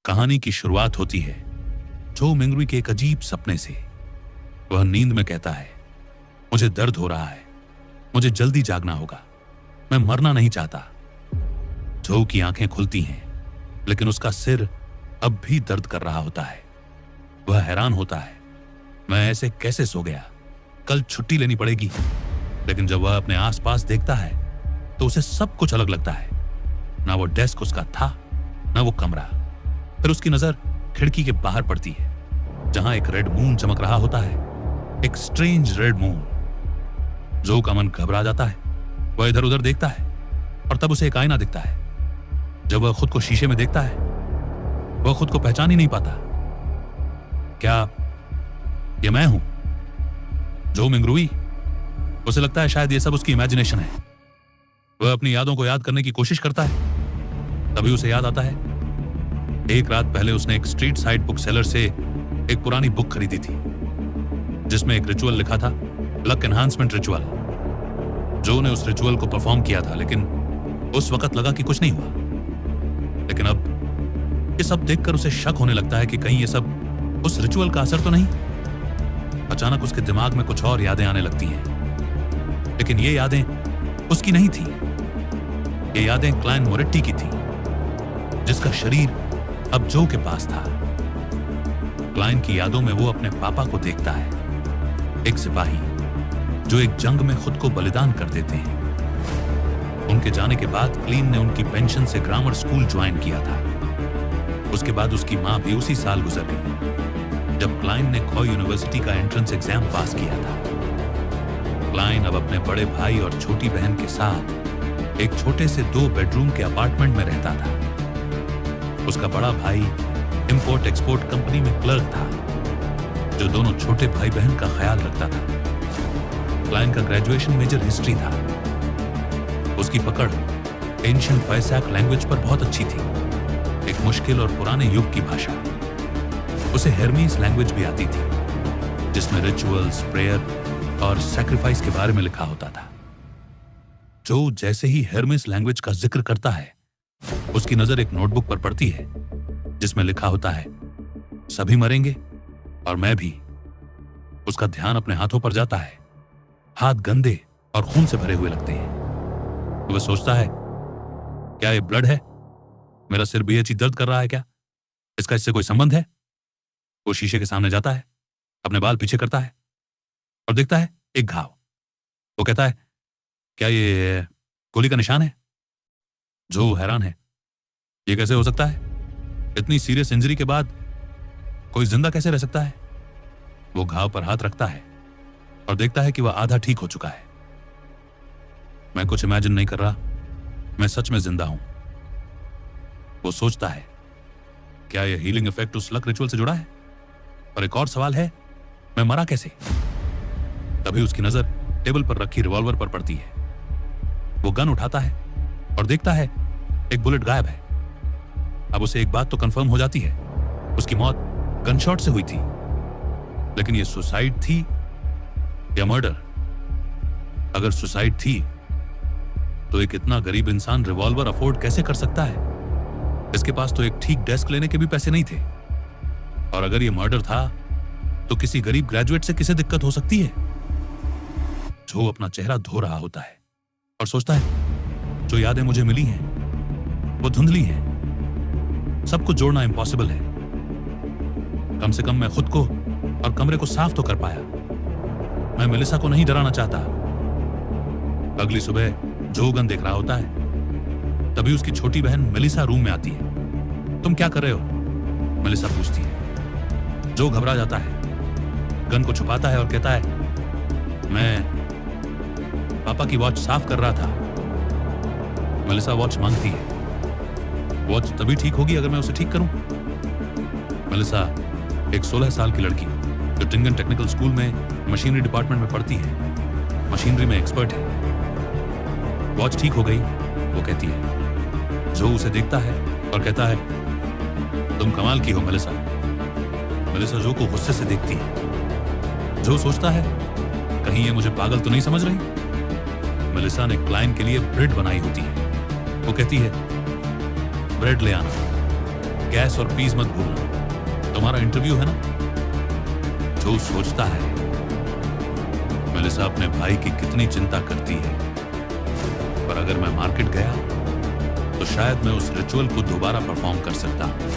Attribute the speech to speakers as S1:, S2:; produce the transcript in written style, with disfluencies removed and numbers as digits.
S1: कहानी की शुरुआत होती है जो मिंगरुई के एक अजीब सपने से। वह नींद में कहता है, मुझे दर्द हो रहा है, मुझे जल्दी जागना होगा, मैं मरना नहीं चाहता। जो की आंखें खुलती हैं, लेकिन उसका सिर अब भी दर्द कर रहा होता है। वह हैरान होता है, मैं ऐसे कैसे सो गया, कल छुट्टी लेनी पड़ेगी। लेकिन जब वह अपने आसपास देखता है तो उसे सब कुछ अलग लगता है। ना वो डेस्क उसका था, ना वो कमरा। फिर उसकी नजर खिड़की के बाहर पड़ती है, जहां एक रेड मून चमक रहा होता है, एक स्ट्रेंज रेड मून। जो का मन घबरा जाता है। वह इधर उधर देखता है और तब उसे एक आईना दिखता है। जब वह खुद को शीशे में देखता है, वह खुद को पहचान ही नहीं पाता। क्या ये मैं हूं? जो मिंगरुई? उसे लगता है शायद ये सब उसकी इमेजिनेशन है। वह अपनी यादों को याद करने की कोशिश करता है। तभी उसे याद आता है, एक रात पहले उसने एक स्ट्रीट साइड बुक सेलर से एक पुरानी बुक खरीदी थी, जिसमें एक रिचुअल लिखा था, लक एनहांसमेंट रिचुअल। जो ने उस रिचुअल को परफॉर्म किया था, लेकिन उस वक्त लगा कि कुछ नहीं हुआ। लेकिन अब ये सब देखकर उसे शक होने लगता है कि कहीं ये सब उस रिचुअल का असर तो नहीं। अचानक उसके दिमाग में कुछ और यादें आने लगती हैं, लेकिन ये यादें उसकी नहीं थी। ये यादें क्लाइन मोरेट्टी की थी, जिसका शरीर अब जो के पास था। क्लाइन की यादों में वो अपने पापा को देखता है, एक सिपाही जो एक जंग में खुद को बलिदान कर देते हैं। उनके जाने के बाद क्लीन ने उनकी पेंशन से ग्रामर स्कूल ज्वाइन किया था। उसके बाद उसकी मां भी उसी साल गुजर गई, जब क्लाइन ने कॉ यूनिवर्सिटी का एंट्रेंस एग्जाम पास किया था। क्लाइन अब अपने बड़े भाई और छोटी बहन के साथ एक छोटे से 2 बेडरूम के अपार्टमेंट में रहता था। उसका बड़ा भाई इंपोर्ट एक्सपोर्ट कंपनी में क्लर्क था, जो दोनों छोटे भाई बहन का ख्याल रखता था। क्लाइन का ग्रेजुएशन मेजर हिस्ट्री था। उसकी पकड़ एंशिएंट फैसाक लैंग्वेज पर बहुत अच्छी थी, एक मुश्किल और पुराने युग की भाषा। उसे हेर्मीस लैंग्वेज भी आती थी, जिसमें रिचुअल्स, प्रेयर और सैक्रिफाइस के बारे में लिखा होता था। जो जैसे ही हेर्मीस लैंग्वेज का जिक्र करता है, उसकी नजर एक नोटबुक पर पड़ती है, जिसमें लिखा होता है, सभी मरेंगे और मैं भी। उसका ध्यान अपने हाथों पर जाता है। हाथ गंदे और खून से भरे हुए लगते हैं। वह सोचता है, क्या ये ब्लड है? मेरा सिर बेहद दर्द कर रहा है क्या? इसका इससे कोई संबंध है? वो शीशे के सामने जाता है, अपने बाल पीछे करता है और देखता है एक घाव। वो कहता है, क्या ये गोली का निशान है? जो हैरान है, ये कैसे हो सकता है? इतनी सीरियस इंजरी के बाद कोई जिंदा कैसे रह सकता है? वो घाव पर हाथ रखता है और देखता है कि वह आधा ठीक हो चुका है। मैं कुछ इमेजिन नहीं कर रहा, मैं सच में जिंदा हूं। वो सोचता है, क्या यह हीलिंग इफेक्ट उस लक रिचुअल से जुड़ा है? और एक और सवाल है, मैं मरा कैसे? तभी उसकी नजर टेबल पर रखी रिवॉल्वर पर पड़ती है। वो गन उठाता है और देखता है एक बुलेट गायब है। अब उसे एक बात तो कंफर्म हो जाती है, उसकी मौत गनशॉट से हुई थी। लेकिन ये सुसाइड थी या मर्डर? अगर सुसाइड थी तो एक इतना गरीब इंसान रिवॉल्वर अफोर्ड कैसे कर सकता है? इसके पास तो एक ठीक डेस्क लेने के भी पैसे नहीं थे। और अगर ये मर्डर था तो किसी गरीब ग्रेजुएट से किसे दिक्कत हो सकती है? जो अपना चेहरा धो रहा होता है और सोचता है, जो यादें मुझे मिली हैं वो धुंधली हैं, सब कुछ जोड़ना इम्पॉसिबल है। कम से कम मैं खुद को और कमरे को साफ तो कर पाया। मैं मेलिसा को नहीं डराना चाहता। अगली सुबह जो गन देख रहा होता है, तभी उसकी छोटी बहन मेलिसा रूम में आती है। तुम क्या कर रहे हो? मेलिसा पूछती है। जो घबरा जाता है, गन को छुपाता है और कहता है, मैं पापा की वॉच साफ कर रहा था। मेलिसा वॉच मांगती है। वॉच तभी ठीक होगी अगर मैं उसे ठीक करूं। मेलिसा एक 16 साल की लड़की जो टिंगन टेक्निकल स्कूल में मशीनरी डिपार्टमेंट में पढ़ती है, मशीनरी में एक्सपर्ट है। वॉच ठीक हो गई, वो कहती है। जो उसे देखता है और कहता है, तुम कमाल की हो मेलिसा। मेलिसा जो को गुस्से से देखती है। जो सोचता है, कहीं ये मुझे पागल तो नहीं समझ रही? मेलिसा ने क्लाइन के लिए ब्रेड बनाई होती है। वो कहती है, ब्रेड ले आना। गैस और पीस मत भूलना, तुम्हारा इंटरव्यू है ना। जो सोचता है मेलिसा अपने भाई की कितनी चिंता करती है, पर अगर मैं मार्केट गया तो शायद मैं उस रिचुअल को दोबारा परफॉर्म कर सकता हूं।